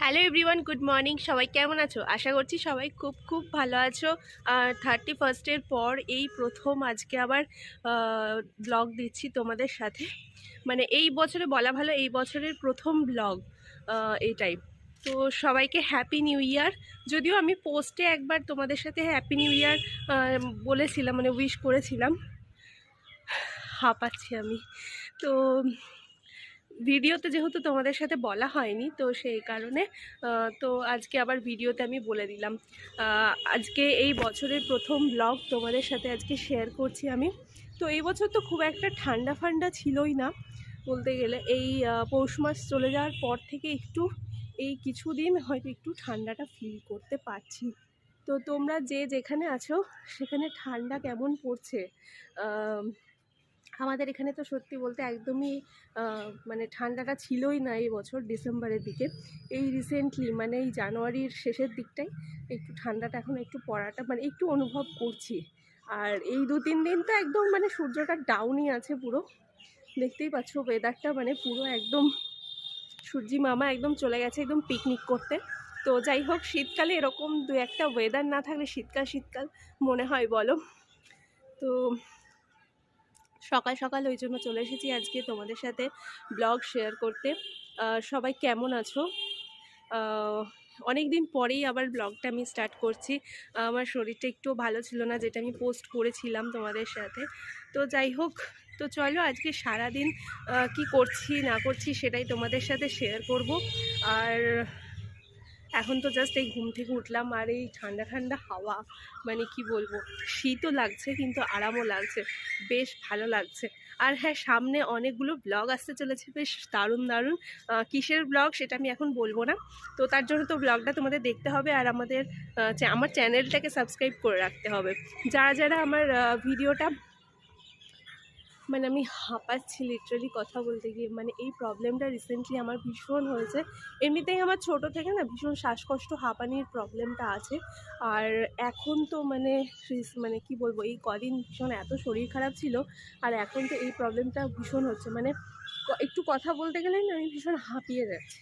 Hello everyone, good morning. সবাই কেমন আছো? আশা করছি সবাই খুব খুব ভালো আছো। আর 31st পর এই প্রথম আজকে আবার ব্লগ দিচ্ছি তোমাদের সাথে। মানে এই বছরে বলা ভালো, এই বছরের প্রথম ব্লগ এইটাই। তো সবাইকে হ্যাপি নিউ ইয়ার। যদিও আমি পোস্টে একবার তোমাদের সাথে হ্যাপি নিউ ইয়ার বলেছিলাম, মানে উইশ করেছিলাম। হাঁপাচ্ছি আমি। তো ভিডিওতে যেহেতু তোমাদের সাথে বলা হয়নি, তো সেই কারণে তো আজকে আবার ভিডিওতে আমি বলে দিলাম। আজকে এই বছরের প্রথম ব্লগ তোমাদের সাথে আজকে শেয়ার করছি আমি। তো এই বছর তো খুব একটা ঠান্ডা ফান্ডা ছিলই না বলতে গেলে। এই পৌষ মাস চলে যাওয়ার পর থেকে একটু এই কিছুদিন হয়তো একটু ঠান্ডাটা ফিল করতে পারছি। তো তোমরা যে যেখানে আছো সেখানে ঠান্ডা কেমন পড়ছে? আমাদের এখানে তো সত্যি বলতে একদমই মানে ঠান্ডাটা ছিলই না এই বছর ডিসেম্বরের দিকে। এই রিসেন্টলি মানে এই জানুয়ারির শেষের দিকটাই একটু ঠান্ডাটা এখন একটু পড়াটা মানে একটু অনুভব করছি। আর এই 2-3 দিন তো একদম মানে সূর্যটা ডাউনই আছে পুরো। দেখতেই পাচ্ছ ওয়েদারটা মানে পুরো একদম সূর্যি মামা একদম চলে গেছে একদম পিকনিক করতে। তো যাই হোক, শীতকালে এরকম দু একটা ওয়েদার না থাকলে শীতকাল শীতকাল মনে হয় বলো? তো সকাল সকাল ওই জন্য চলে এসেছি আজকে তোমাদের সাথে ব্লগ শেয়ার করতে। সবাই কেমন আছো? অনেক দিন পরেই আবার ব্লগটা আমি স্টার্ট করছি। আমার শরীরটা একটু ভালো ছিল না, যেটা আমি পোস্ট করেছিলাম তোমাদের সাথে। তো যাই হোক, তো চলো আজকে সারাদিন কি করছি না করছি সেটাই তোমাদের সাথে শেয়ার করব। আর এখন তো জাস্ট এই ঘুম থেকে উঠলাম, আর এই ঠান্ডা ঠান্ডা হাওয়া, মানে কি বলবো, শীতও লাগছে কিন্তু আরামও লাগছে, বেশ ভালো লাগছে। আর হ্যাঁ, সামনে অনেকগুলো ব্লগ আসতে চলেছে, বেশ দারুণ দারুণ। কিসের ব্লগ সেটা আমি এখন বলবো না। তো তার জন্য তো ব্লগটা তোমাদের দেখতে হবে, আর আমার চ্যানেলটাকে সাবস্ক্রাইব করে রাখতে হবে। যারা যারা আমার ভিডিওটা, মানে আমি হাঁপাচ্ছি লিটারালি কথা বলতে গিয়ে। মানে এই প্রবলেমটা রিসেন্টলি আমার ভীষণ হয়েছে। এমনিতেই আমার ছোট থেকে না ভীষণ শ্বাসকষ্ট হাঁপানির প্রবলেমটা আছে। আর এখন তো মানে কি বলবো, এই কদিন ভীষণ এত শরীর খারাপ ছিল, আর এখন তো এই প্রবলেমটা ভীষণ হচ্ছে। মানে একটু কথা বলতে গেলে না আমি ভীষণ হাঁপিয়ে যাচ্ছি।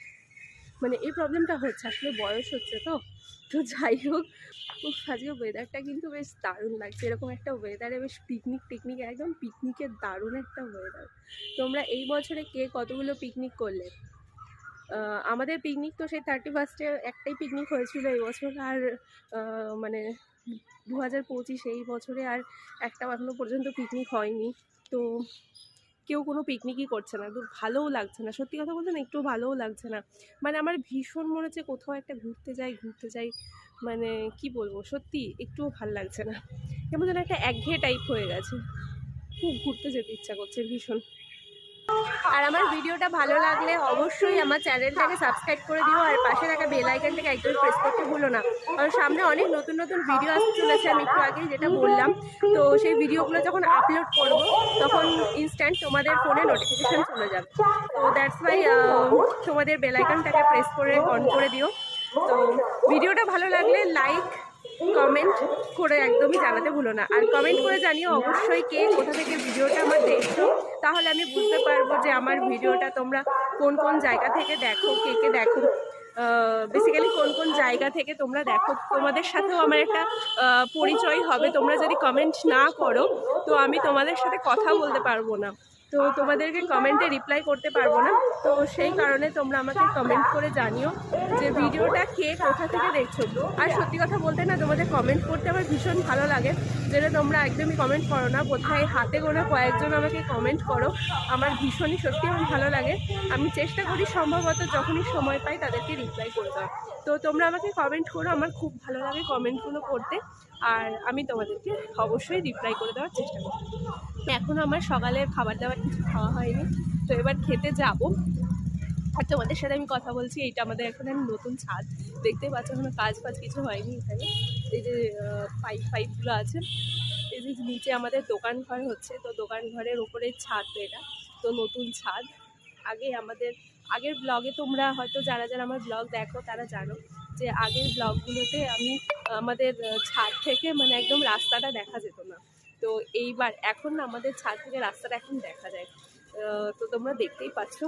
মানে এই প্রবলেমটা হচ্ছে, আসলে বয়স হচ্ছে তো। তো যাই হোক, আজকে ওয়েদারটা কিন্তু বেশ দারুণ লাগছে। এরকম একটা ওয়েদারে বেশ পিকনিক একদম পিকনিকের দারুণ একটা ওয়েদার। তোমরা এই বছরে কে কতগুলো পিকনিক করলে? আমাদের পিকনিক তো সেই 31-এ একটাই পিকনিক হয়েছিল এই বছর। আর মানে 2025 এই বছরে আর একটাও এখনো পর্যন্ত পিকনিক হয়নি। তো কেউ কোনো পিকনিকই করছে না, তো ভালোও লাগছে না। সত্যি কথা বলতে না, একটু ভালোও লাগছে না। মানে আমার ভীষণ মনে হচ্ছে কোথাও একটা ঘুরতে যাই। মানে কি বলবো, সত্যি একটুও ভাল লাগছে না। কেমন যেন একটা একঘেয়ে টাইপ হয়ে গেছে। খুব ঘুরতে যেতে ইচ্ছা করছে ভীষণ। আর আমার ভিডিওটা ভালো লাগলে অবশ্যই আমার চ্যানেলটাকে সাবস্ক্রাইব করে দিও, আর পাশে থাকা বেল আইকনটাকে একদম প্রেস করতে ভুলো না। কারণ সামনে অনেক নতুন নতুন ভিডিও আসতে চলেছে, আমি একটু আগেই যেটা বললাম। তো সেই ভিডিওগুলো যখন আপলোড করব তখন ইনস্ট্যান্ট তোমাদের ফোনে নোটিফিকেশান চলে যাবে। তো দ্যাটস ওয়াই তোমাদের বেল আইকনটাকে প্রেস করে অন করে দিও। তো ভিডিওটা ভালো লাগলে লাইক কমেন্ট করে একদমই জানাতে ভুলো না। আর কমেন্ট করে জানিও অবশ্যই কে কোথা থেকে ভিডিওটা আমার দেখছো, তাহলে আমি বুঝতে পারবো যে আমার ভিডিওটা তোমরা কোন কোন জায়গা থেকে দেখো, কে কে দেখো, বেসিক্যালি কোন কোন জায়গা থেকে তোমরা দেখো। তোমাদের সাথেও আমার একটা পরিচয় হবে। তোমরা যদি কমেন্ট না করো তো আমি তোমাদের সাথে কথা বলতে পারবো না, তো তোমাদেরকে কমেন্টে রিপ্লাই করতে পারবো না। তো সেই কারণে তোমরা আমাকে কমেন্ট করে জানিও যে ভিডিওটা কে কোথা থেকে দেখছো। আর সত্যি কথা বলতে না, তোমাদের কমেন্ট করতে আমার ভীষণ ভালো লাগে, যেটা তোমরা একদমই কমেন্ট করো না। বোধহয় হাতে গোনা কয়েকজন আমাকে কমেন্ট করো। আমার ভীষণই সত্যি আমার ভালো লাগে। আমি চেষ্টা করি সম্ভবত যখনই সময় পাই তাদেরকে রিপ্লাই করে দেওয়ার। তো তোমরা আমাকে কমেন্ট করো, আমার খুব ভালো লাগে কমেন্টগুলো করতে। আর আমি তোমাদেরকে অবশ্যই রিপ্লাই করে দেওয়ার চেষ্টা করি। এখন আমার সকালের খাবার দাবার কিছু খাওয়া হয়নি, তো এবার খেতে যাব। আর তোমাদের সাথে আমি কথা বলছি, এইটা আমাদের এখন নতুন ছাদ, দেখতে পাচ্ছ এখনো কাজ কিছু হয়নি এখানে। এই যে পাইপগুলো আছে, এই যে নিচে আমাদের দোকান ঘর হচ্ছে, তো দোকান ঘরের ওপরের ছাদ এটা। তো নতুন ছাদ। আগের ব্লগে তোমরা হয়তো যারা যারা আমার ব্লগ দেখো তারা জানো যে আগের ব্লগগুলোতে আমি আমাদের ছাদ থেকে মানে একদম রাস্তাটা দেখা যেত না। তো এইবার এখন না আমাদের ছাদ থেকে রাস্তাটা এখন দেখা যায়। তো তোমরা দেখতেই পাচ্ছ।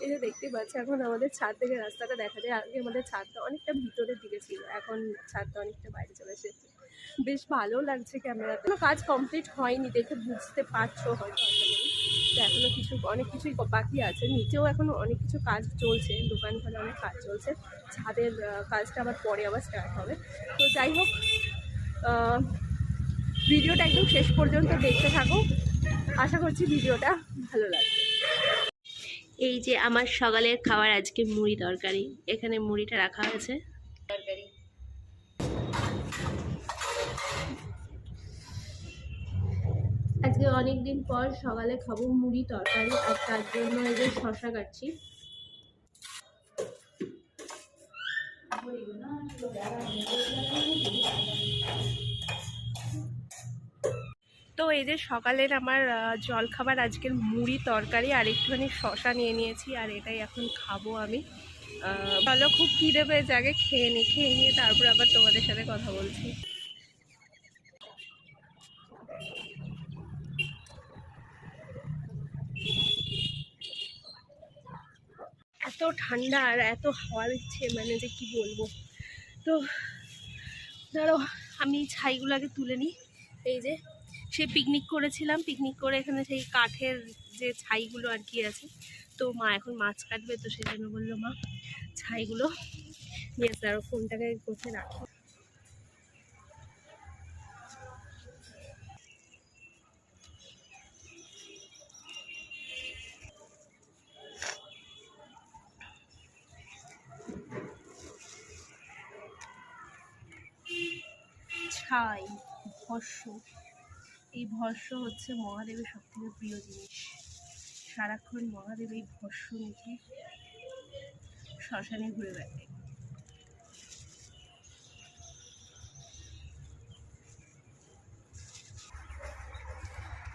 এই যে দেখতে পাচ্ছি এখন আমাদের ছাদ থেকে রাস্তাটা দেখা যায়। আগে আমাদের ছাদটা অনেকটা ভিতরের দিকে ছিল, এখন ছাদটা অনেকটা বাইরে চলে এসেছে। বেশ ভালো লাগছে ক্যামেরাতে। কোনো কাজ কমপ্লিট হয়নি দেখে বুঝতে পারছো হয়তো আশা করি। তো এখনও অনেক কিছুই বাকি আছে, নিচেও এখনও অনেক কিছু কাজ চলছে, দোকান ঘরে অনেক কাজ চলছে। ছাদের কাজটা আবার পরে আবার স্টার্ট হবে। তো যাই হোক, ভিডিওটা একদম শেষ পর্যন্ত দেখতে থাকো, আশা করছি ভিডিওটা ভালো লাগবে। এই যে আমার সকালের খাবার আজকে মুড়ি তরকারি, এখানে মুড়িটা রাখা আছে। তরকারি আজকে অনেক দিন পর সকালে খাবো মুড়ি তরকারি, আর তার জন্য এই যে শসা কাটছি। তো এই যে সকালের আমার জলখাবার আজকের মুড়ি তরকারি আর একটুখানি শসা নিয়ে নিয়েছি, আর এটাই এখন খাবো আমি। ভালো খুব খিদে পেয়েছে, আগে খেয়ে নিয়ে তারপর আবার তোমাদের সাথে কথা বলছি। এত ঠান্ডা আর এত হাওয়া দিচ্ছে, মানে যে কি বলবো। তো ধরো আমি ছাইগুলো আগে তুলে নিই। এই যে সে পিকনিক করেছিলাম, পিকনিক করে এখানে সেই কাঠের যে ছাইগুলো আর কি আছে, তো মা এখন মাছ কাটবে, তো সেই জন্য বললো মা ছাইগুলো নিয়ে আসতে। আরও ফোনটাকে কোথায় রাখি। ছাই, ভস্য, এই ভস্য হচ্ছে মহাদেবের সবথেকে প্রিয় জিনিস। সারাক্ষণ মহাদেব এই ভস্য মুখে শ্মশানে ঘুরে বেড়ায়।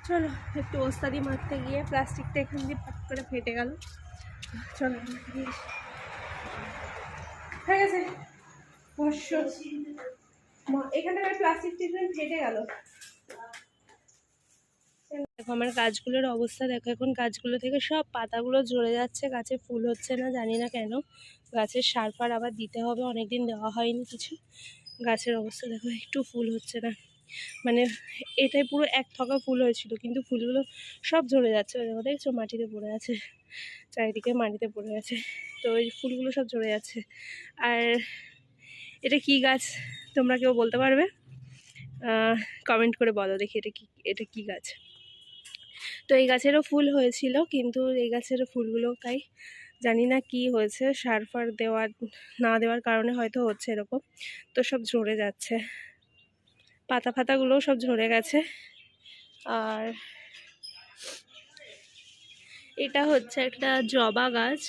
চলো একটু ওস্তাদি মারতে গিয়ে প্লাস্টিকটা এখান দিয়ে পাট করে ফেটে গেল। চলো হয়ে গেছে ভস্য, এখান থেকে প্লাস্টিক ফেটে গেল। দেখো আমার গাছগুলোর অবস্থা দেখো, এখন গাছগুলো থেকে সব পাতাগুলো ঝরে যাচ্ছে, গাছে ফুল হচ্ছে না, জানি না কেন। গাছের সার ফার আবার দিতে হবে, অনেকদিন দেওয়া হয়নি কিছু। গাছের অবস্থা দেখো, একটু ফুল হচ্ছে না, মানে এটাই পুরো এক থকা ফুল হয়েছিল, কিন্তু ফুলগুলো সব ঝরে যাচ্ছে। দেখো দেখছো মাটিতে পড়ে আছে, চারিদিকে মাটিতে পড়ে আছে, তো ওই ফুলগুলো সব ঝরে যাচ্ছে। আর এটা কি গাছ তোমরা কেউ বলতে পারবে? কমেন্ট করে বলো দেখি এটা কি গাছ। তো এই গাছেরও ফুল হয়েছিল, কিন্তু এই গাছেরও ফুলগুলো তাই জানি না কি হয়েছে, সার ফার না দেওয়ার কারণে হয়তো হচ্ছে এরকম। তো সব ঝরে যাচ্ছে, পাতা ফাতাগুলোও সব ঝরে গেছে। আর এটা হচ্ছে একটা জবা গাছ,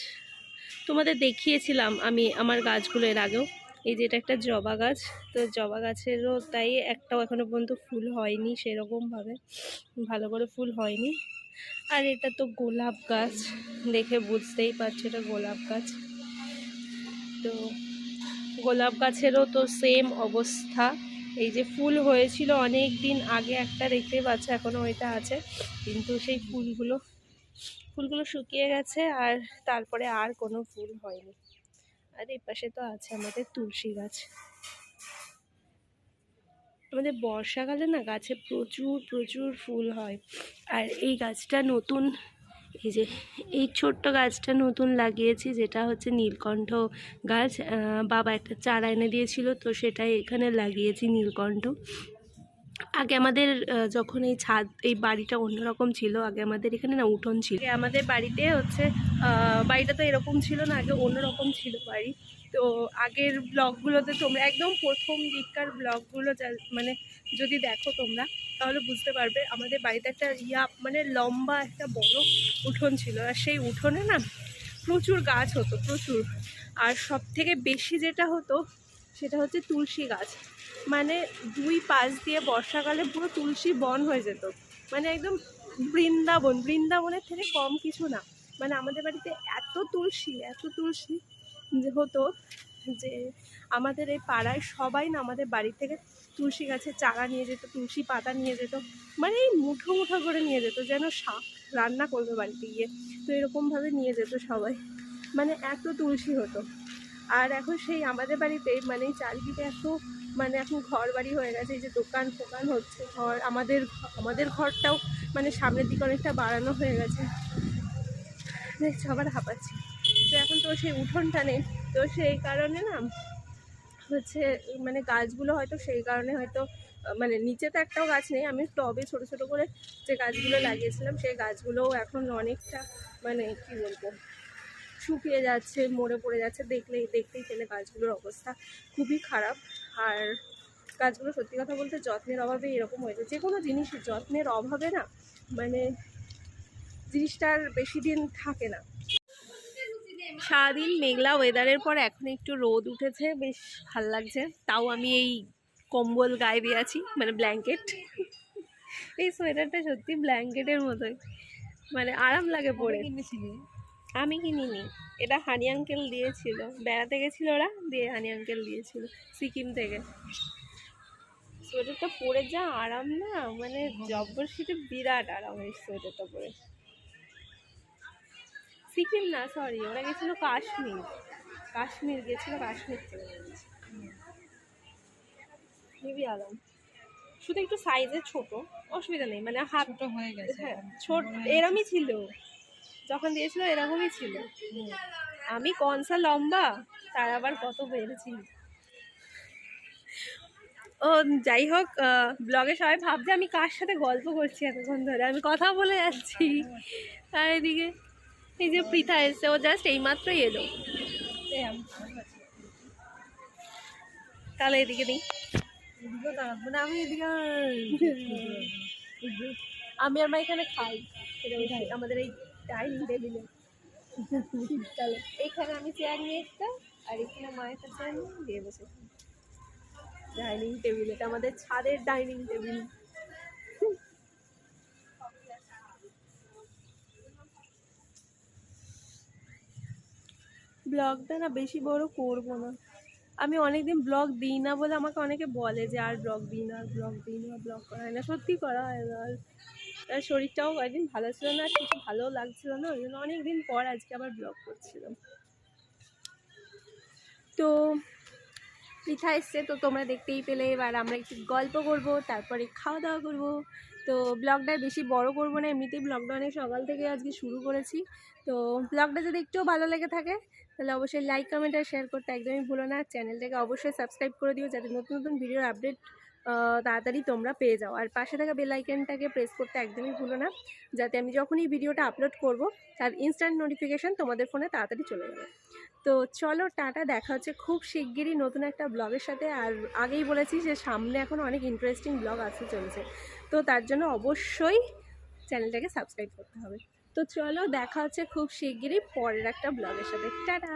তোমাদের দেখিয়েছিলাম আমি আমার গাছগুলো এর আগেও। এই যে এটা একটা জবা গাছ, তো জবা গাছেরও তাই একটাও এখনো পর্যন্ত ফুল হয়নি, সেরকমভাবে ভালো করে ফুল হয়নি। আর এটা তো গোলাপ গাছ, দেখে বুঝতেই পারছো এটা গোলাপ গাছ। তো গোলাপ গাছেরও তো সেম অবস্থা, এই যে ফুল হয়েছিল অনেক দিন আগে একটা, দেখতেই পাচ্ছ এখনও ওইটা আছে, কিন্তু সেই ফুলগুলো শুকিয়ে গেছে, আর তারপরে আর কোনো ফুল হয়নি। আর এই পাশে তো আছে আমাদের তুলসী গাছ। আমাদের বর্ষাকালে না গাছে প্রচুর ফুল হয়। আর এই গাছটা নতুন, এই যে এই ছোট্ট গাছটা নতুন লাগিয়েছি, যেটা হচ্ছে নীলকণ্ঠ গাছ। বাবা একটা চারা এনে দিয়েছিল, তো সেটাই এখানে লাগিয়েছি নীলকণ্ঠ। আগে আমাদের যখন এই বাড়িটা অন্যরকম ছিল, আগে আমাদের এখানে না উঠোন ছিল। আমাদের বাড়িতে হচ্ছে বাড়িটা তো এরকম ছিল না, আগে অন্যরকম ছিল বাড়ি। তো আগের ব্লগগুলোতে তোমরা একদম প্রথম দিককার ব্লগগুলো মানে যদি দেখো তোমরা, তাহলে বুঝতে পারবে আমাদের বাড়িতে একটা মানে লম্বা একটা বড় উঠোন ছিল। আর সেই উঠোনে না প্রচুর গাছ হতো, প্রচুর। আর সব থেকে বেশি যেটা হতো সেটা হচ্ছে তুলসী গাছ, মানে দুই পাশ দিয়ে বর্ষাকালে পুরো তুলসী বন হয়ে যেত, মানে একদম বৃন্দাবনের থেকে কম কিছু না। মানে আমাদের বাড়িতে এত তুলসী যে হতো যে আমাদের এই পাড়ায় সবাই না আমাদের বাড়ি থেকে তুলসী গাছের চারা নিয়ে যেত, তুলসী পাতা নিয়ে যেত, মানে এই মুঠো মুঠো করে নিয়ে যেত, যেন শাক রান্না করবে বাড়িতে গিয়ে। তো এরকমভাবে নিয়ে যেত সবাই, মানে এত তুলসী হতো। আর এখন সেই আমাদের বাড়িতে মানে চারিদিকে এত মানে এখন ঘর বাড়ি হয়ে গেছে, এই যে দোকান ফোকান হচ্ছে, ঘর আমাদের ঘরটাও মানে সামনের দিকে অনেকটা বাড়ানো হয়ে গেছে, দেখছি আবার হাঁপাচ্ছি। তো এখন তো সেই উঠোনটা নেই, তো সেই কারণে না হচ্ছে মানে গাছগুলো হয়তো সেই কারণে হয়তো মানে নিচে তো একটাও গাছ নেই, আমি টবে ছোটো ছোটো করে যে গাছগুলো লাগিয়েছিলাম সেই গাছগুলোও এখন অনেকটা মানে কী বলবো শুকিয়ে যাচ্ছে, মরে পড়ে যাচ্ছে, দেখতেই পেলে গাছগুলোর অবস্থা খুবই খারাপ। আর গাছগুলো সত্যি কথা বলতে যত্নের অভাবে এরকম হয়েছে, যে কোনো জিনিসের যত্নের অভাবে না মানে জিনিসটার বেশি দিন থাকে না। সারাদিন মেঘলা ওয়েদারের পর এখন একটু রোদ উঠেছে, বেশ ভাল লাগছে। তাও আমি এই কম্বল গায়ে দিয়ে আছি, মানে ব্ল্যাঙ্কেট। এই সোয়েটারটা সত্যি ব্ল্যাঙ্কেটের মতোই, মানে আরাম লাগে পরে। আমি কিনিনি, এটা হানি আঙ্কেল দিয়েছিল, বেড়াতে গেছিল ওরা, দিয়ে হানি আঙ্কেল দিয়েছিল সিকিম থেকে। সোয়েটারটা পরে যা আরাম না, মানে জব্বর শীতে বিরাট আরাম এই সোয়েটারটা পরে। সিকিম না, সরি, ওরা গেছিল কাশ্মীর গেছিল, কাশ্মীর থেকে হেবি আরাম, শুধু একটু সাইজে ছোট, অসুবিধা নেই, মানে হাত হয়ে গেছে। হ্যাঁ ছোট এরমই ছিল যখন দিয়েছিল, এরকমই ছিল। আমি কনসা লম্বা, তার আবার কত বেড়েছি। ও যাই হোক, ব্লগে সবাই ভাবছে আমি কার সাথে গল্প করছি এতক্ষণ ধরে, আমি কথা বলে যাচ্ছি। আর এদিকে এই যে পৃথা এসছে, ও জাস্ট এইমাত্রই এলো। তাহলে এদিকে নেই, আমি আর মা এখানে খাই, আমাদের এই ডাইনিং টেবিলে শীতকালে। এইখানে আমি চেয়ার নিয়ে একটা, আর এখানে মা একটা চেয়ার নিয়ে দিয়ে বসে ডাইনিং টেবিল, এটা আমাদের ছাদের ডাইনিং টেবিল। ব্লগটা না বেশি বড় করব না, আমি অনেকদিন ব্লগ দিই না বলে আমাকে অনেকে বলে যে আর ব্লগ দিই না, ব্লগ করা হয় না, সত্যি করা হয় না। আর শরীরটাও কয়েকদিন ভালো ছিল না, কিছু ভালো লাগছিল না, ওই জন্য অনেকদিন পর আজকে আবার ব্লগ করছিলাম। তো পৃথা এসছে, তো তোমরা দেখতেই পেলে। এবার আমরা একটু গল্প করব, তারপরে খাওয়া দাওয়া করব। তো ব্লগটা বেশি বড় করব না, এমনিতেই ব্লগটা অনেক সকাল থেকে আজকে শুরু করেছি। তো ব্লগটা যদি একটুও ভালো লেগে থাকে তাহলে অবশ্যই লাইক কমেন্ট আর শেয়ার করতে একদমই ভুলো না। চ্যানেলটাকে অবশ্যই সাবস্ক্রাইব করে দিও, যাতে নতুন নতুন ভিডিওর আপডেট তাড়াতাড়ি তোমরা পেয়ে যাও। আর পাশে থাকা বেল আইকনটাকে প্রেস করতে একদমই ভুলো না, যাতে আমি যখনই ভিডিওটা আপলোড করব তার ইনস্ট্যান্ট নোটিফিকেশান তোমাদের ফোনে তাড়াতাড়ি চলে যাবে। তো চলো টাটা, দেখা হচ্ছে খুব শিগগিরই নতুন একটা ব্লগের সাথে। আর আগেই বলেছি যে সামনে এখন অনেক ইন্টারেস্টিং ব্লগ আসতে চলেছে, তো তার জন্য অবশ্যই চ্যানেলটাকে সাবস্ক্রাইব করতে হবে। তো চলো দেখা হচ্ছে খুব শিগগিরই পরের একটা ব্লগের সাথে, টাটা।